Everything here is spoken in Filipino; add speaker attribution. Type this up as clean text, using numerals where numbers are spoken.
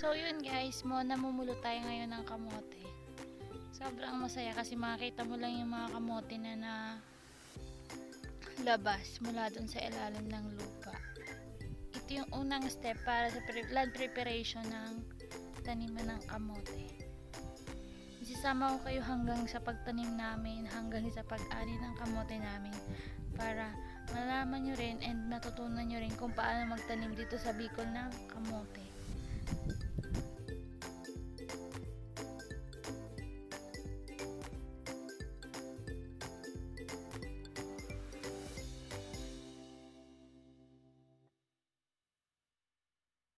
Speaker 1: So yun guys, namumulo tayo ngayon ng kamote. Sobrang masaya kasi makikita mo lang yung mga kamote na labas mula dun sa ilalim ng lupa. Ito yung unang step para sa land preparation ng taniman ng kamote. Isasama ko kayo hanggang sa pagtanim namin, hanggang sa pag-ani ng kamote namin para malaman nyo rin and natutunan nyo rin kung paano magtanim dito sa Bicol ng kamote.